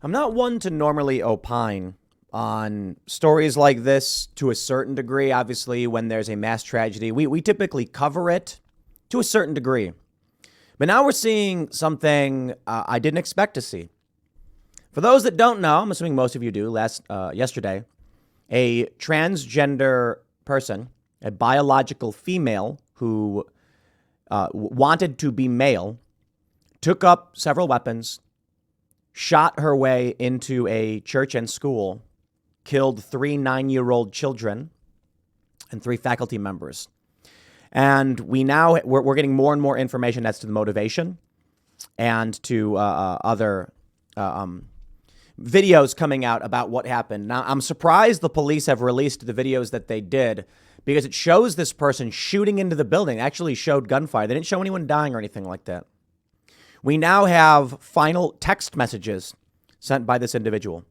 I'm not one to normally opine on stories like this to a certain degree. Obviously, when there's a mass tragedy, we typically cover it to a certain degree. But now we're seeing something I didn't expect to see. For those that don't know, I'm assuming most of you do, yesterday, a transgender person, a biological female who wanted to be male, took up several weapons, shot her way into a church and school, killed 3 9-year-old children and 3 faculty members. And we're getting more and more information as to the motivation and to other videos coming out about what happened. Now, I'm surprised the police have released the videos that they did because it shows this person shooting into the building. It actually showed gunfire. They didn't show anyone dying or anything like that. We now have final text messages sent by this individual.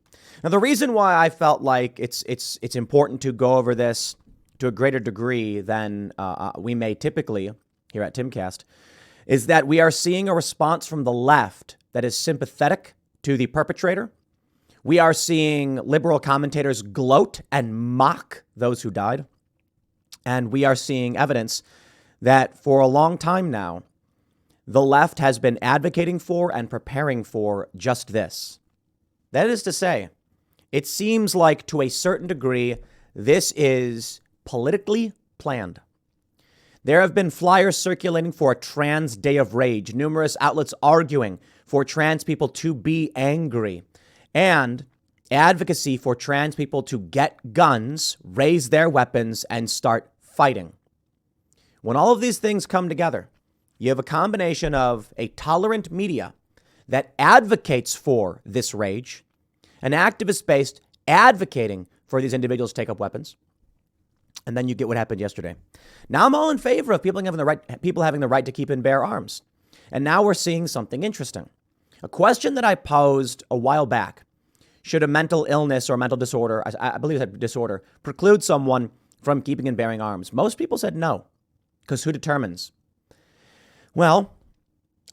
Now, the reason why I felt like it's important to go over this to a greater degree than we may typically here at Timcast is that we are seeing a response from the left that is sympathetic to the perpetrator. We are seeing liberal commentators gloat and mock those who died. And we are seeing evidence that for a long time now, the left has been advocating for and preparing for just this. That is to say, it seems like to a certain degree, this is politically planned. There have been flyers circulating for a trans day of rage, numerous outlets arguing for trans people to be angry, and advocacy for trans people to get guns, raise their weapons, and start fighting. When all of these things come together, you have a combination of a tolerant media that advocates for this rage, an activist base advocating for these individuals to take up weapons, and then you get what happened yesterday. Now I'm all in favor of people having the right to keep and bear arms. And now we're seeing something interesting. A question that I posed a while back: should a mental illness or mental disorder, I believe it's a disorder, preclude someone from keeping and bearing arms? Most people said no, because who determines? Well,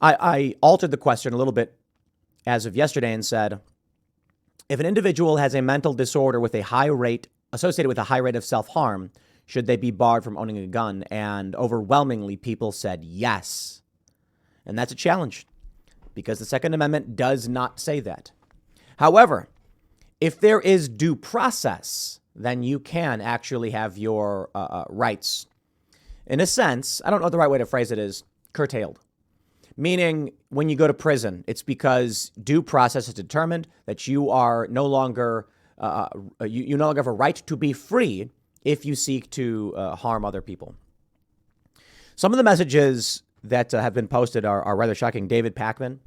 I altered the question a little bit as of yesterday and said, if an individual has a mental disorder with a high rate associated with a high rate of self-harm, should they be barred from owning a gun? And overwhelmingly, people said yes. And that's a challenge because the Second Amendment does not say that. However, if there is due process, then you can actually have your rights, in a sense, I don't know what the right way to phrase it is, curtailed. Meaning when you go to prison, it's because due process has determined that you are no longer, you no longer have a right to be free if you seek to harm other people. Some of the messages that have been posted are rather shocking. David Pakman,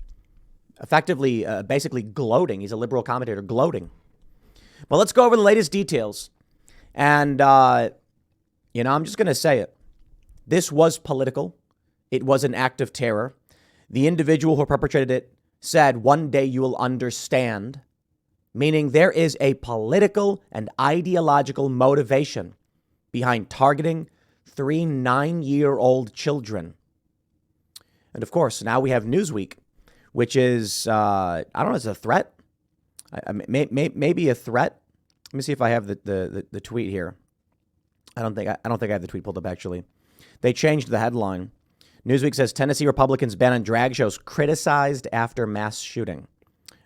effectively, basically gloating. He's a liberal commentator, gloating. But let's go over the latest details. And, I'm just going to say it. This was political. It was an act of terror. The individual who perpetrated it said, "One day you will understand," meaning there is a political and ideological motivation behind targeting 3 9-year-old children. And of course, now we have Newsweek, which is, I don't know, it's a threat. Maybe a threat. Let me see if I have the tweet here. I don't think I have the tweet pulled up, actually. They changed the headline. Newsweek says Tennessee Republicans ban on drag shows criticized after mass shooting.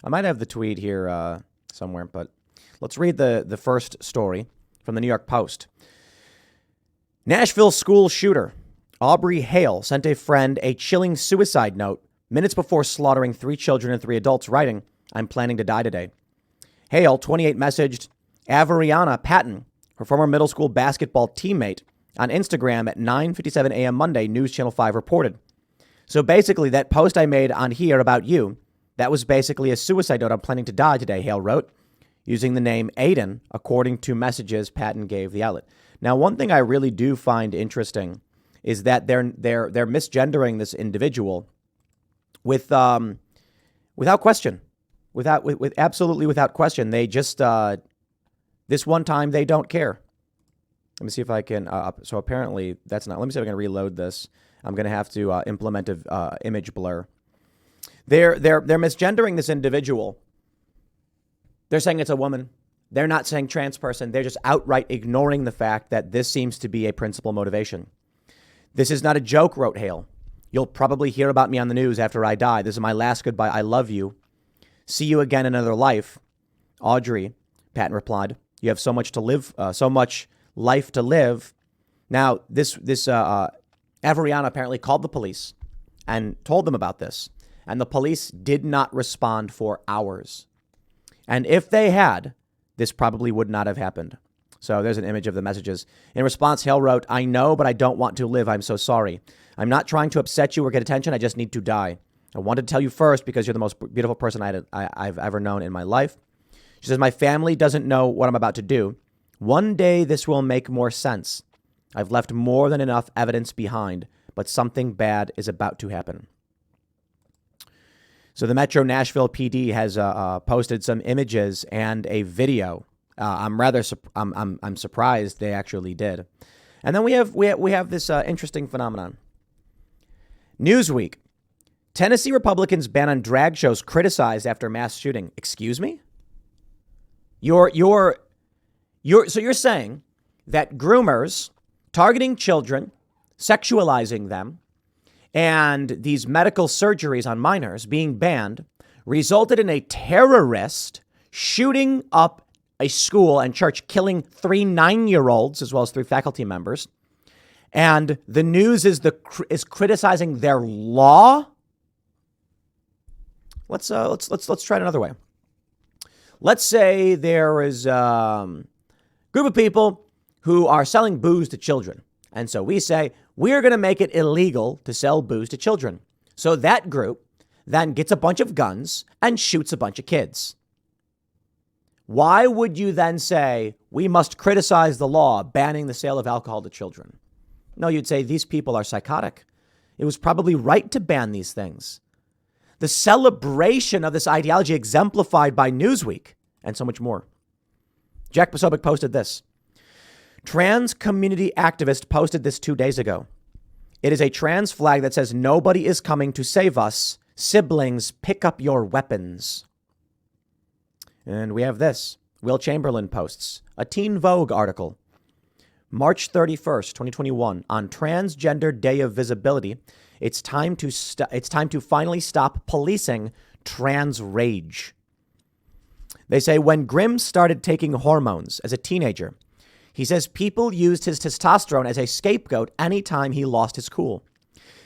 I might have the tweet here somewhere, but let's read the first story from the New York Post. Nashville school shooter Aubrey Hale sent a friend a chilling suicide note minutes before slaughtering 3 children and 3 adults, writing, "I'm planning to die today." Hale, 28, messaged Avariana Patton, her former middle school basketball teammate, on Instagram at 9:57 a.m. Monday, News Channel 5 reported. So basically, that post I made on here about you, that was basically a suicide note. "I'm planning to die today," Hale wrote, using the name Aiden, according to messages Patton gave the outlet. Now, one thing I really do find interesting is that they're misgendering this individual without question, absolutely without question. They just this one time they don't care. Let me see if I can. So apparently that's not. Let me see if I can reload this. I'm going to have to implement a image blur. They're misgendering this individual They're saying it's a woman. They're not saying trans person. They're just outright ignoring the fact that this seems to be a principal motivation. This is not a joke, wrote Hale. You'll probably hear about me on the news after I die. This is my last goodbye. I love you. See you again in another life. Audrey, Patton replied, you have so much to live, so much life to live. Now, Averiano apparently called the police and told them about this. And the police did not respond for hours. And if they had, this probably would not have happened. So there's an image of the messages. In response, Hale wrote, I know, but I don't want to live. I'm so sorry. I'm not trying to upset you or get attention. I just need to die. I wanted to tell you first because you're the most beautiful person I've ever known in my life. She says, my family doesn't know what I'm about to do. One day this will make more sense. I've left more than enough evidence behind, but something bad is about to happen. So the Metro Nashville PD has posted some images and a video. I'm surprised they actually did. And then we have this interesting phenomenon. Newsweek. Tennessee Republicans ban on drag shows criticized after mass shooting. Excuse me? So you're saying that groomers targeting children, sexualizing them, and these medical surgeries on minors being banned resulted in a terrorist shooting up a school and church, killing 3 9-year-olds as well as 3 faculty members. And the news is criticizing their law. Let's try it another way. Let's say there is a group of people who are selling booze to children. And so we say, we're going to make it illegal to sell booze to children. So that group then gets a bunch of guns and shoots a bunch of kids. Why would you then say we must criticize the law banning the sale of alcohol to children? No, you'd say these people are psychotic. It was probably right to ban these things. The celebration of this ideology exemplified by Newsweek and so much more. Jack Posobiec posted this. Trans community activist posted this 2 days ago. It is a trans flag that says nobody is coming to save us. Siblings, pick up your weapons. And we have this. Will Chamberlain posts a Teen Vogue article. March 31st, 2021, on Transgender Day of Visibility. It's time to finally stop policing trans rage. They say when Grimm started taking hormones as a teenager, he says people used his testosterone as a scapegoat anytime he lost his cool,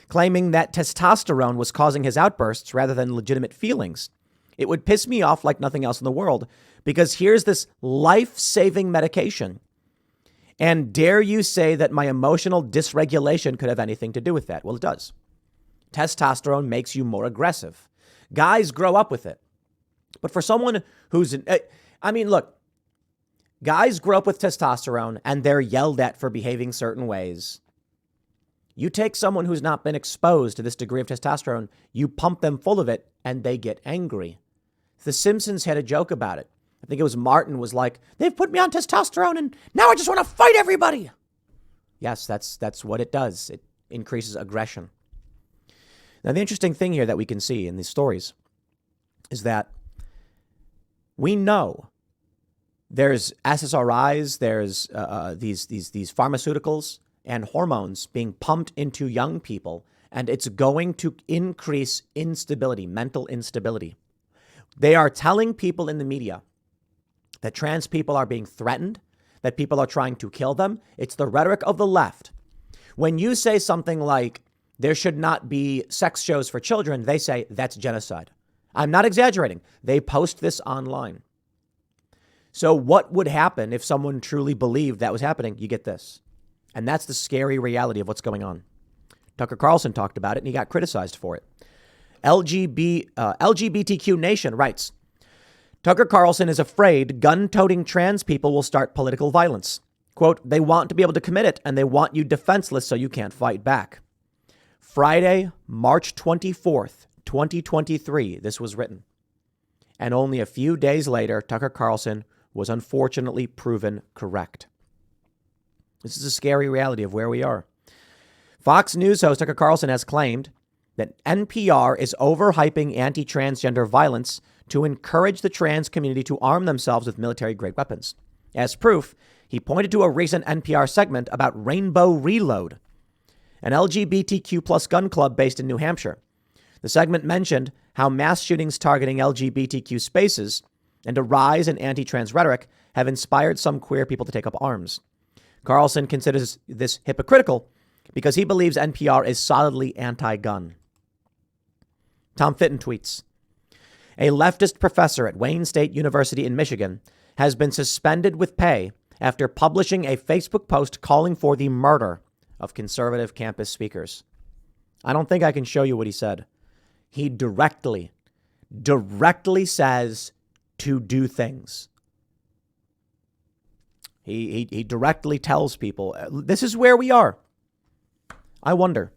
claiming that testosterone was causing his outbursts rather than legitimate feelings. It would piss me off like nothing else in the world because here's this life-saving medication. And dare you say that my emotional dysregulation could have anything to do with that? Well, it does. Testosterone makes you more aggressive. Guys grow up with it. But for someone who's, look, guys grow up with testosterone and they're yelled at for behaving certain ways. You take someone who's not been exposed to this degree of testosterone, you pump them full of it and they get angry. The Simpsons had a joke about it. I think it was Martin was like, they've put me on testosterone and now I just want to fight everybody. Yes, that's what it does. It increases aggression. Now, the interesting thing here that we can see in these stories is that we know there's SSRIs, there's these pharmaceuticals and hormones being pumped into young people, and it's going to increase instability, mental instability. They are telling people in the media that trans people are being threatened, that people are trying to kill them. It's the rhetoric of the left. When you say something like, there should not be sex shows for children, they say that's genocide. I'm not exaggerating. They post this online. So what would happen if someone truly believed that was happening? You get this. And that's the scary reality of what's going on. Tucker Carlson talked about it and he got criticized for it. LGBTQ Nation writes, Tucker Carlson is afraid gun-toting trans people will start political violence. Quote, they want to be able to commit it and they want you defenseless so you can't fight back. Friday, March 24th, 2023, this was written. And only a few days later, Tucker Carlson was unfortunately proven correct. This is a scary reality of where we are. Fox News host Tucker Carlson has claimed that NPR is overhyping anti-transgender violence to encourage the trans community to arm themselves with military-grade weapons. As proof, he pointed to a recent NPR segment about Rainbow Reload, an LGBTQ plus gun club based in New Hampshire. The segment mentioned how mass shootings targeting LGBTQ spaces and a rise in anti-trans rhetoric have inspired some queer people to take up arms. Carlson considers this hypocritical because he believes NPR is solidly anti-gun. Tom Fitton tweets, a leftist professor at Wayne State University in Michigan has been suspended with pay after publishing a Facebook post calling for the murder of conservative campus speakers. I don't think I can show you what he said. He directly says to do things. He directly tells people, this is where we are. I wonder,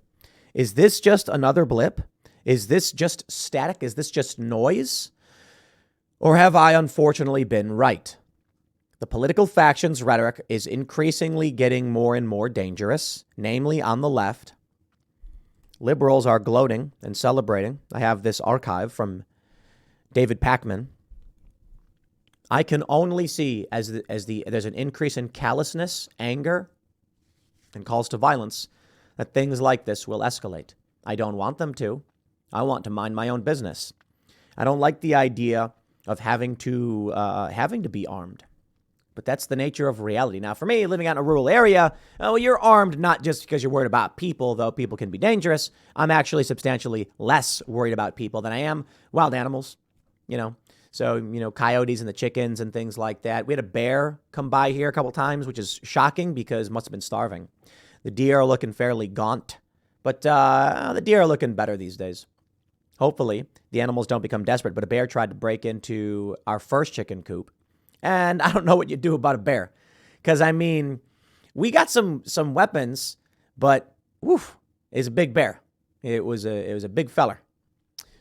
is this just another blip? Is this just static? Is this just noise? Or have I unfortunately been right? The political faction's rhetoric is increasingly getting more and more dangerous, namely on the left. Liberals are gloating and celebrating. I have this archive from David Pakman. I can only see as there's an increase in callousness, anger, and calls to violence that things like this will escalate. I don't want them to. I want to mind my own business. I don't like the idea of having to be armed. But that's the nature of reality. Now, for me, living out in a rural area, you're armed not just because you're worried about people, though people can be dangerous. I'm actually substantially less worried about people than I am wild animals, So, coyotes and the chickens and things like that. We had a bear come by here a couple times, which is shocking because it must have been starving. The deer are looking fairly gaunt, but the deer are looking better these days. Hopefully, the animals don't become desperate, but a bear tried to break into our first chicken coop. And I don't know what you do about a bear. Because, we got some weapons, but it's a big bear. It was a big feller.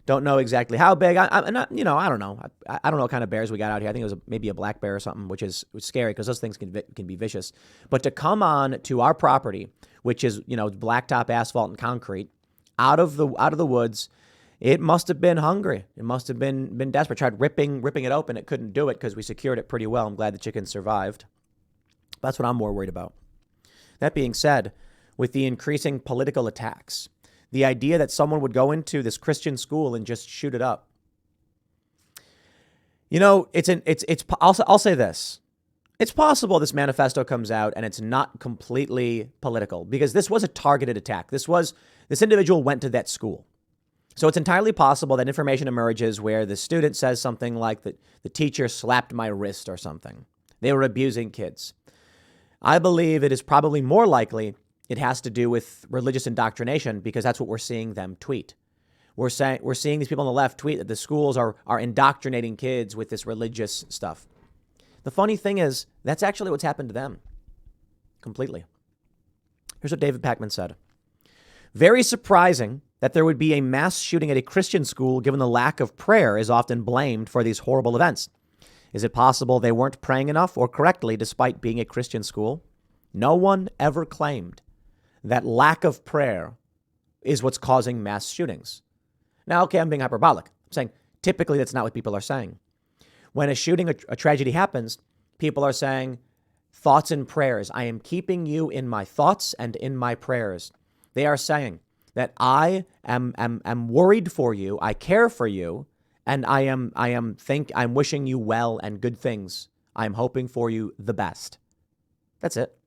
Don't know exactly how big. I'm not, I don't know. I don't know what kind of bears we got out here. I think it was maybe a black bear or something, which is scary because those things can be vicious. But to come on to our property, which is, blacktop asphalt and concrete, out of the woods, it must have been hungry. It must have been desperate. Tried ripping it open. It couldn't do it because we secured it pretty well. I'm glad the chickens survived. That's what I'm more worried about. That being said, with the increasing political attacks, the idea that someone would go into this Christian school and just shoot it up. I'll say this. It's possible this manifesto comes out and it's not completely political because this was a targeted attack. This individual went to that school. So it's entirely possible that information emerges where the student says something like that the teacher slapped my wrist or something. They were abusing kids. I believe it is probably more likely it has to do with religious indoctrination because that's what we're seeing them tweet. We're seeing these people on the left tweet that the schools are indoctrinating kids with this religious stuff. The funny thing is, that's actually what's happened to them. Completely. Here's what David Pakman said. Very surprising that there would be a mass shooting at a Christian school given the lack of prayer is often blamed for these horrible events. Is it possible they weren't praying enough or correctly despite being a Christian school? No one ever claimed that lack of prayer is what's causing mass shootings. Now, okay, I'm being hyperbolic. I'm saying typically that's not what people are saying. When a shooting, a tragedy happens, people are saying thoughts and prayers. I am keeping you in my thoughts and in my prayers. They are saying that I am worried for you, I care for you, and I'm wishing you well and good things. I'm hoping for you the best. That's it.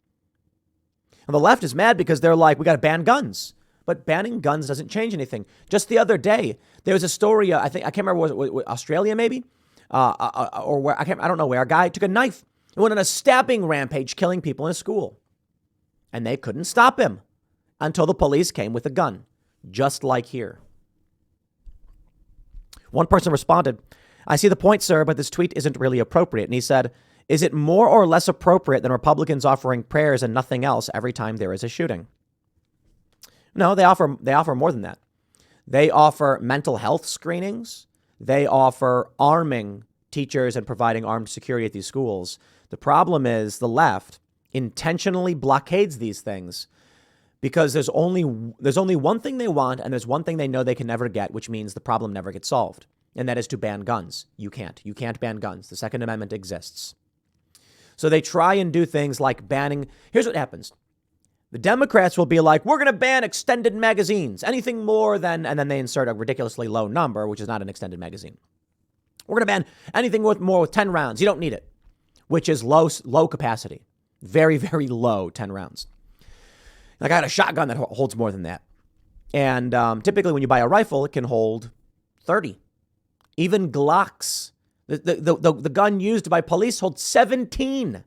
And the left is mad because they're like, we got to ban guns. But banning guns doesn't change anything. Just the other day, there was a story, I can't remember, was it Australia maybe? Or where, I don't know where, a guy took a knife and went on a stabbing rampage, killing people in a school. And they couldn't stop him until the police came with a gun, just like here. One person responded, I see the point, sir, but this tweet isn't really appropriate. And he said, is it more or less appropriate than Republicans offering prayers and nothing else every time there is a shooting? No, they offer more than that. They offer mental health screenings. They offer arming teachers and providing armed security at these schools. The problem is the left intentionally blockades these things because there's only one thing they want and there's one thing they know they can never get, which means the problem never gets solved. and that is to ban guns. You can't ban guns. The Second Amendment exists. So they try and do things like banning. Here's what happens. The Democrats will be like, we're going to ban extended magazines, anything more than, and then they insert a ridiculously low number, which is not an extended magazine. We're going to ban anything with more with 10 rounds. You don't need it, which is low capacity. Very, very low 10 rounds. Like I got a shotgun that holds more than that. And typically when you buy a rifle, it can hold 30. Even Glocks. The gun used by police holds 17.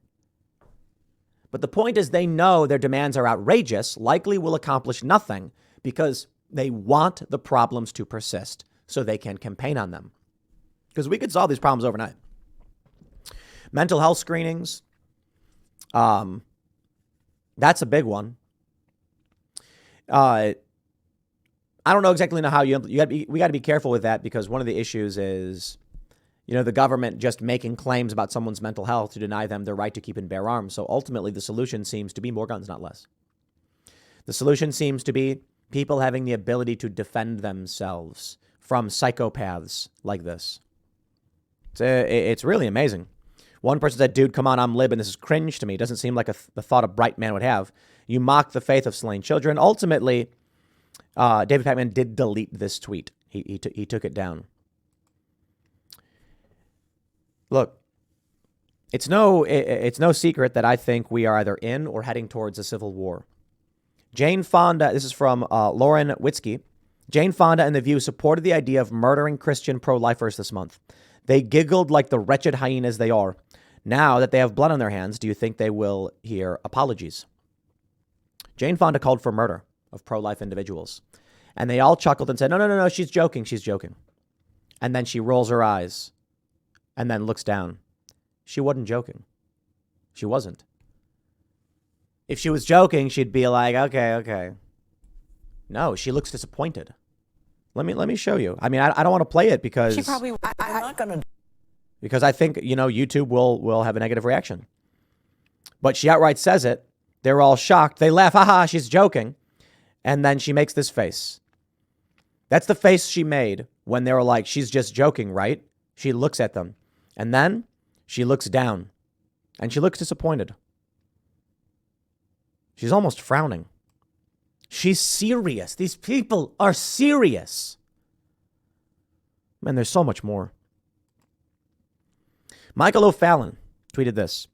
But the point is they know their demands are outrageous, likely will accomplish nothing because they want the problems to persist so they can campaign on them. Because we could solve these problems overnight. Mental health screenings. That's a big one. I don't know exactly how we got to be careful with that because one of the issues is, the government just making claims about someone's mental health to deny them their right to keep and bear arms. So ultimately, the solution seems to be more guns, not less. The solution seems to be people having the ability to defend themselves from psychopaths like this. It's really amazing. One person said, dude, come on, I'm lib, and this is cringe to me. It doesn't seem like the thought a bright man would have. You mock the faith of slain children. Ultimately, David Pakman did delete this tweet. He took it down. Look, it's no secret that I think we are either in or heading towards a civil war. Jane Fonda, this is from Lauren Witzke. Jane Fonda and The View supported the idea of murdering Christian pro-lifers this month. They giggled like the wretched hyenas they are. Now that they have blood on their hands, do you think they will hear apologies? Jane Fonda called for murder of pro-life individuals. And they all chuckled and said, no, she's joking. And then she rolls her eyes and then looks down. She wasn't joking. She wasn't. If she was joking, she'd be like, okay. No, she looks disappointed. Let me show you. I mean, I don't want to play it because she probably. I'm not gonna. Because I think YouTube will have a negative reaction. But she outright says it. They're all shocked. They laugh. Haha, she's joking. And then she makes this face. That's the face she made when they were like, she's just joking, right? She looks at them. And then she looks down. And she looks disappointed. She's almost frowning. She's serious. These people are serious. Man, there's so much more. Michael O'Fallon tweeted this.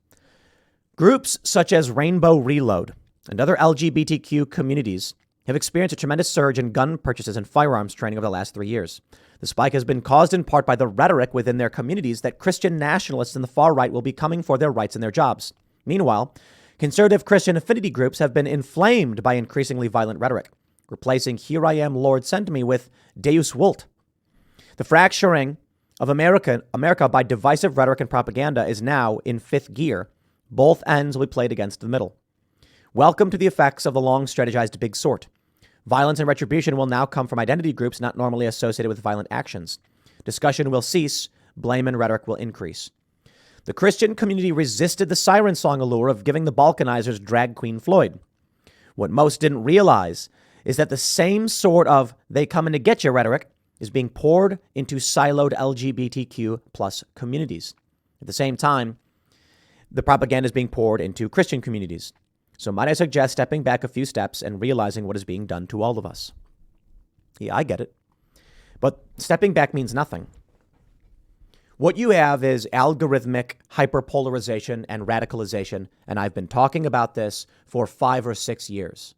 Groups such as Rainbow Reload and other LGBTQ communities have experienced a tremendous surge in gun purchases and firearms training over the last 3 years. The spike has been caused in part by the rhetoric within their communities that Christian nationalists in the far right will be coming for their rights and their jobs. Meanwhile, conservative Christian affinity groups have been inflamed by increasingly violent rhetoric, replacing "Here I am, Lord, send me" with "Deus vult." The fracturing of America by divisive rhetoric and propaganda is now in fifth gear. Both ends will be played against the middle. Welcome to the effects of the long strategized big sort. Violence and retribution will now come from identity groups not normally associated with violent actions. Discussion will cease. Blame and rhetoric will increase. The Christian community resisted the siren song allure of giving the balkanizers drag queen Floyd. What most didn't realize is that the same sort of "they coming to get you" rhetoric is being poured into siloed LGBTQ plus communities. At the same time, the propaganda is being poured into Christian communities. So might I suggest stepping back a few steps and realizing what is being done to all of us? Yeah, I get it. But stepping back means nothing. What you have is algorithmic hyperpolarization and radicalization. And I've been talking about this for 5 or 6 years.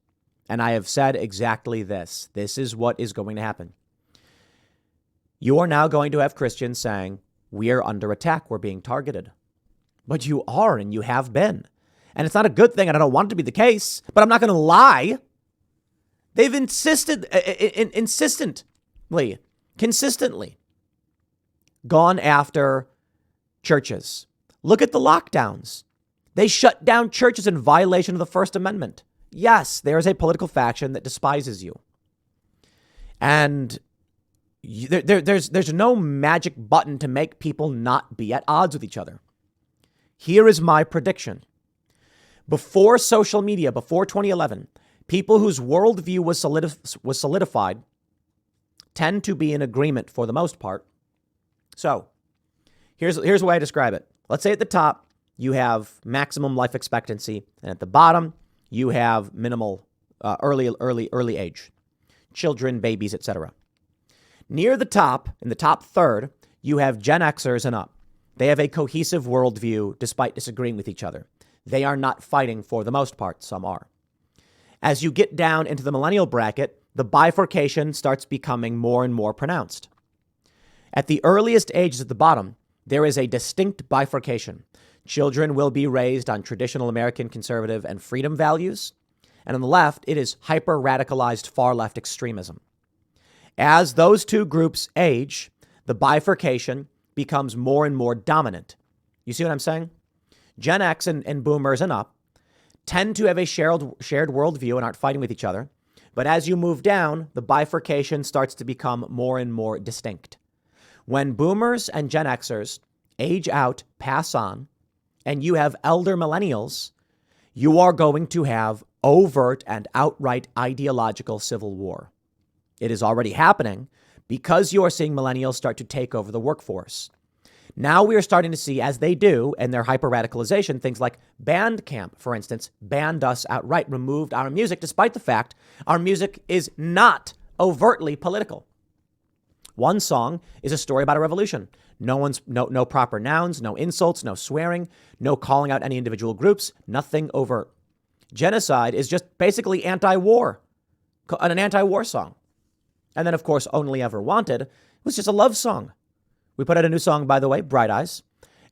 And I have said exactly this. This is what is going to happen. You are now going to have Christians saying, we are under attack. We're being targeted. But you are, and you have been. And it's not a good thing, and I don't want it to be the case, but I'm not going to lie. They've consistently gone after churches. Look at the lockdowns. They shut down churches in violation of the First Amendment. Yes, there is a political faction that despises you. And there's no magic button to make people not be at odds with each other. Here is my prediction. Before social media, before 2011, people whose worldview was solidified tend to be in agreement for the most part So here's the way I describe it. Let's say at the top, you have maximum life expectancy, and at the bottom, you have minimal early age, children, babies, etc. Near the top, in the top third, you have Gen Xers and up. They have a cohesive worldview despite disagreeing with each other. They are not fighting for the most part. Some are. As you get down into the millennial bracket, the bifurcation starts becoming more and more pronounced. At the earliest ages at the bottom, there is a distinct bifurcation. Children will be raised on traditional American conservative and freedom values. And on the left, it is hyper-radicalized far-left extremism. As those two groups age, the bifurcation becomes more and more dominant. You see what I'm saying? Gen X and boomers and up tend to have a shared worldview and aren't fighting with each other. But as you move down, the bifurcation starts to become more and more distinct. When boomers and Gen Xers age out, pass on, and you have elder millennials, you are going to have overt and outright ideological civil war. It is already happening because you are seeing millennials start to take over the workforce. Now we are starting to see, as they do, and their hyper-radicalization, things like Bandcamp, for instance, banned us outright, removed our music, despite the fact our music is not overtly political. One song is a story about a revolution. No proper nouns, no insults, no swearing, no calling out any individual groups, nothing overt. Genocide is just basically anti-war, an anti-war song. And then, of course, Only Ever Wanted was just a love song. We put out a new song, by the way, Bright Eyes.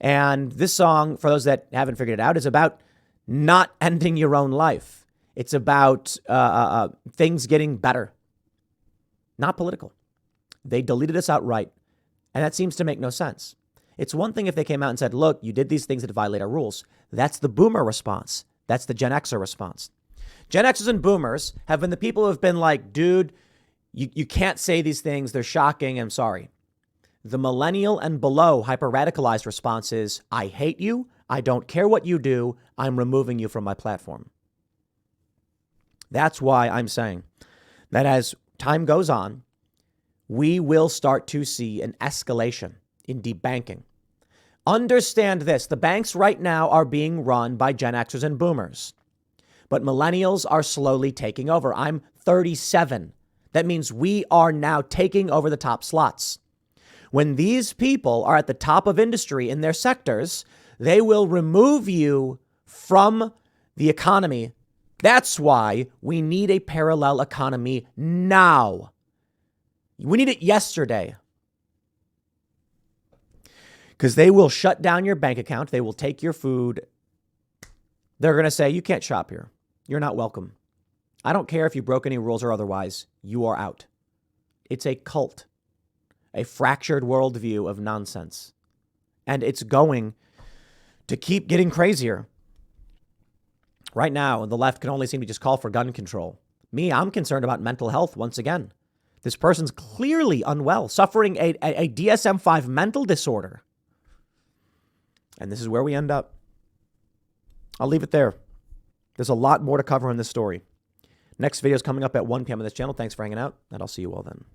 And this song, for those that haven't figured it out, is about not ending your own life. It's about things getting better, not political. They deleted us outright. And that seems to make no sense. It's one thing if they came out and said, look, you did these things that violate our rules. That's the boomer response. That's the Gen Xer response. Gen Xers and boomers have been the people who have been like, dude, you can't say these things. They're shocking. I'm sorry. The millennial and below hyper-radicalized response is, I hate you. I don't care what you do. I'm removing you from my platform. That's why I'm saying that as time goes on, we will start to see an escalation in debanking. Understand this. The banks right now are being run by Gen Xers and boomers, but millennials are slowly taking over. I'm 37. That means we are now taking over the top slots. When these people are at the top of industry in their sectors, they will remove you from the economy. That's why we need a parallel economy now. We need it yesterday. Because they will shut down your bank account. They will take your food. They're going to say, you can't shop here. You're not welcome. I don't care if you broke any rules or otherwise. You are out. It's a cult. A fractured worldview of nonsense. And it's going to keep getting crazier. Right now, the left can only seem to just call for gun control. Me, I'm concerned about mental health once again. This person's clearly unwell, suffering a DSM-5 mental disorder. And this is where we end up. I'll leave it there. There's a lot more to cover in this story. Next video is coming up at 1 p.m. on this channel. Thanks for hanging out, and I'll see you all then.